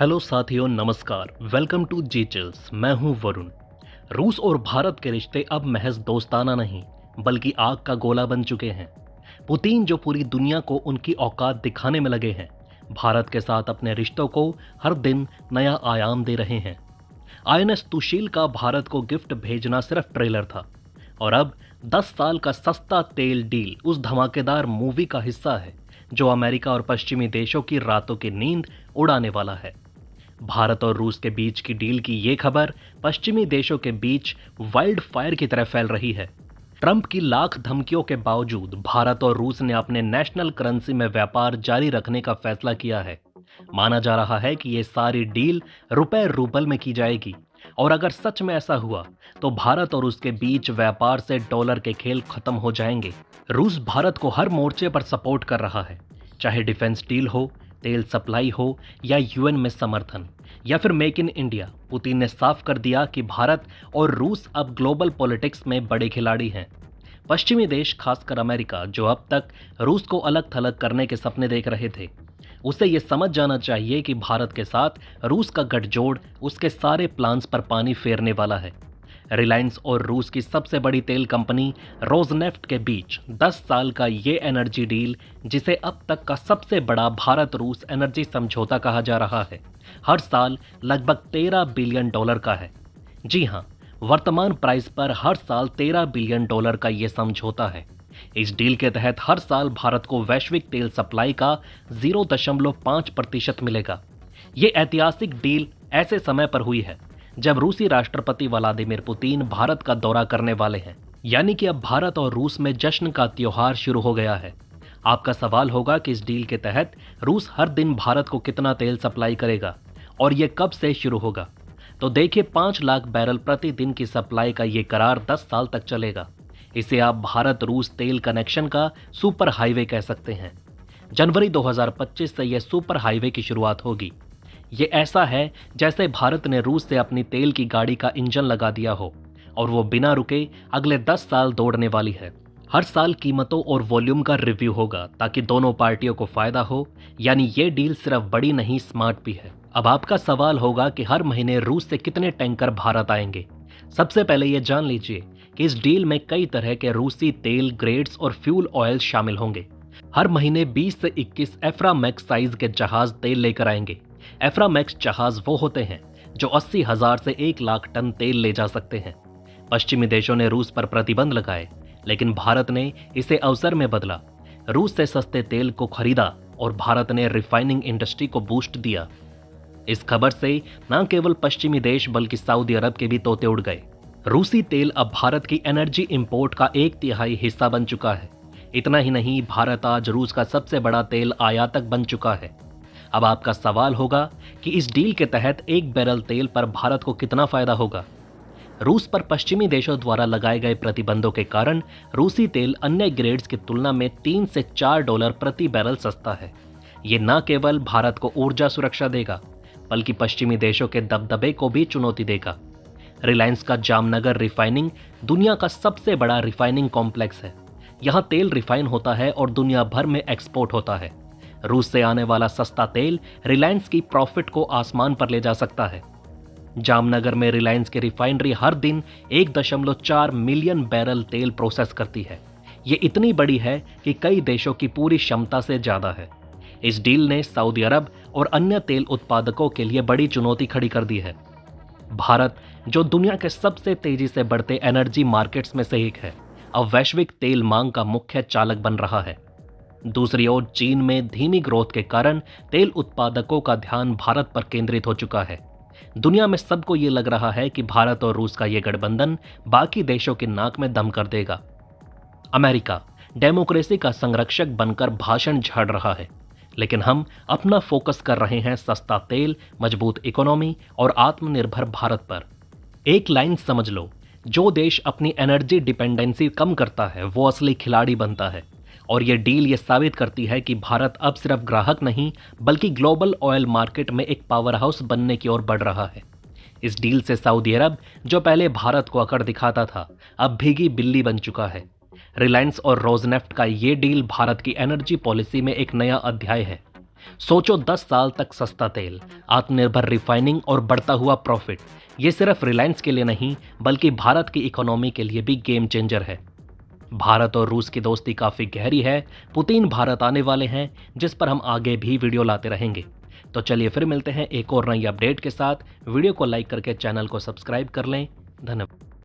Hello साथियों, नमस्कार। Welcome to G Chills. मैं हूं वरुण। रूस और भारत के रिश्ते अब महज दोस्ताना नहीं बल्कि आग का गोला बन चुके हैं। पुतिन जो पूरी दुनिया को उनकी औकात दिखाने में लगे हैं, भारत के साथ अपने रिश्तों को हर दिन नया आयाम दे रहे हैं। आईएनएस तुशील का भारत को गिफ्ट भेजना सिर्फ ट्रेलर था और अब 10 साल का सस्ता तेल डील उस धमाकेदार मूवी का हिस्सा है जो अमेरिका और पश्चिमी देशों की रातों की नींद उड़ाने वाला है। भारत और रूस के बीच की डील की ये खबर पश्चिमी देशों के बीच वाइल्ड फायर की तरह फैल रही है। ट्रंप की लाख धमकियों के बावजूद भारत और रूस ने अपने नेशनल करेंसी में व्यापार जारी रखने का फैसला किया है। माना जा रहा है कि ये सारी डील रुपए रूबल में की जाएगी और अगर सच में ऐसा हुआ तो भारत और उसके बीच व्यापार से डॉलर के खेल खत्म हो जाएंगे। रूस भारत को हर मोर्चे पर सपोर्ट कर रहा है, चाहे डिफेंस डील हो, तेल सप्लाई हो या यूएन में समर्थन या फिर मेक इन इंडिया। पुतिन ने साफ कर दिया कि भारत और रूस अब ग्लोबल पॉलिटिक्स में बड़े खिलाड़ी हैं। पश्चिमी देश, खासकर अमेरिका, जो अब तक रूस को अलग थलग करने के सपने देख रहे थे, उसे यह समझ जाना चाहिए कि भारत के साथ रूस का गठजोड़ उसके सारे प्लान्स पर पानी फेरने वाला है। रिलायंस और रूस की सबसे बड़ी तेल कंपनी रोजनेफ्ट के बीच 10 साल का ये एनर्जी डील, जिसे अब तक का सबसे बड़ा भारत रूस एनर्जी समझौता कहा जा रहा है, हर साल लगभग 13 बिलियन डॉलर का है। जी हां, वर्तमान प्राइस पर हर साल 13 बिलियन डॉलर का ये समझौता है। इस डील के तहत हर साल भारत को वैश्विक तेल सप्लाई का 0.5% मिलेगा। ये ऐतिहासिक डील ऐसे समय पर हुई है जब रूसी राष्ट्रपति व्लादिमीर पुतिन भारत का दौरा करने वाले हैं। यानी कि अब भारत और रूस में जश्न का त्योहार शुरू हो गया है। आपका सवाल होगा कि इस डील के तहत रूस हर दिन भारत को कितना तेल सप्लाई करेगा और यह कब से शुरू होगा। तो देखिए, 5 लाख बैरल प्रतिदिन की सप्लाई का ये करार 10 साल तक चलेगा। इसे आप भारत रूस तेल कनेक्शन का सुपर हाईवे कह सकते हैं। जनवरी 2025 से यह सुपर हाईवे की शुरुआत होगी। ये ऐसा है जैसे भारत ने रूस से अपनी तेल की गाड़ी का इंजन लगा दिया हो और वो बिना रुके अगले 10 साल दौड़ने वाली है। हर साल कीमतों और वॉल्यूम का रिव्यू होगा ताकि दोनों पार्टियों को फायदा हो। यानी ये डील सिर्फ बड़ी नहीं, स्मार्ट भी है। अब आपका सवाल होगा कि हर महीने रूस से कितने टैंकर भारत आएंगे। सबसे पहले ये जान लीजिए कि इस डील में कई तरह के रूसी तेल ग्रेड्स और फ्यूल ऑयल शामिल होंगे। हर महीने 20 से 21 एफ्रामैक्स साइज के जहाज तेल लेकर आएंगे। एफ्रामैक्स जहाज वो होते हैं जो 80,000 से 1 लाख टन तेल ले जा सकते हैं। पश्चिमी देशों ने रूस पर प्रतिबंध लगाए, लेकिन भारत ने इसे अवसर में बदला। रूस से सस्ते तेल को खरीदा और भारत ने रिफाइनिंग इंडस्ट्री को बूस्ट दिया। इस खबर से न केवल पश्चिमी देश बल्कि सऊदी अरब के भी तोते उड़ गए। रूसी तेल अब भारत की एनर्जी इंपोर्ट का 1/3 हिस्सा बन चुका है। इतना ही नहीं, भारत आज रूस का सबसे बड़ा तेल आयातक बन चुका है। अब आपका सवाल होगा कि इस डील के तहत 1 बैरल तेल पर भारत को कितना फायदा होगा। रूस पर पश्चिमी देशों द्वारा लगाए गए प्रतिबंधों के कारण रूसी तेल अन्य ग्रेड्स की तुलना में 3 से 4 डॉलर प्रति बैरल सस्ता है। ये न केवल भारत को ऊर्जा सुरक्षा देगा बल्कि पश्चिमी देशों के दबदबे को भी चुनौती देगा। रिलायंस का जामनगर रिफाइनिंग दुनिया का सबसे बड़ा रिफाइनिंग कॉम्प्लेक्स है। यहाँ तेल रिफाइन होता है और दुनिया भर में एक्सपोर्ट होता है। रूस से आने वाला सस्ता तेल रिलायंस की प्रॉफिट को आसमान पर ले जा सकता है। जामनगर में रिलायंस की रिफाइनरी हर दिन 1.4 मिलियन बैरल तेल प्रोसेस करती है। ये इतनी बड़ी है कि कई देशों की पूरी क्षमता से ज्यादा है। इस डील ने सऊदी अरब और अन्य तेल उत्पादकों के लिए बड़ी चुनौती खड़ी कर दी है। भारत, जो दुनिया के सबसे तेजी से बढ़ते एनर्जी मार्केट्स में से एक है, अब वैश्विक तेल मांग का मुख्य चालक बन रहा है। दूसरी ओर चीन में धीमी ग्रोथ के कारण तेल उत्पादकों का ध्यान भारत पर केंद्रित हो चुका है। दुनिया में सबको ये लग रहा है कि भारत और रूस का ये गठबंधन बाकी देशों की नाक में दम कर देगा। अमेरिका डेमोक्रेसी का संरक्षक बनकर भाषण झाड़ रहा है, लेकिन हम अपना फोकस कर रहे हैं सस्ता तेल, मजबूत इकोनॉमी और आत्मनिर्भर भारत पर। एक लाइन समझ लो, जो देश अपनी एनर्जी डिपेंडेंसी कम करता है वो असली खिलाड़ी बनता है। और ये डील ये साबित करती है कि भारत अब सिर्फ ग्राहक नहीं बल्कि ग्लोबल ऑयल मार्केट में एक पावर हाउस बनने की ओर बढ़ रहा है। इस डील से सऊदी अरब, जो पहले भारत को अकड़ दिखाता था, अब भीगी बिल्ली बन चुका है। रिलायंस और रोजनेफ्ट का ये डील भारत की एनर्जी पॉलिसी में एक नया अध्याय है। सोचो 10 साल तक सस्ता तेल, आत्मनिर्भर रिफाइनिंग और बढ़ता हुआ प्रॉफिट। ये सिर्फ रिलायंस के लिए नहीं बल्कि भारत की इकोनॉमी के लिए भी गेम चेंजर है। भारत और रूस की दोस्ती काफ़ी गहरी है। पुतिन भारत आने वाले हैं, जिस पर हम आगे भी वीडियो लाते रहेंगे। तो चलिए फिर मिलते हैं एक और नई अपडेट के साथ। वीडियो को लाइक करके चैनल को सब्सक्राइब कर लें। धन्यवाद।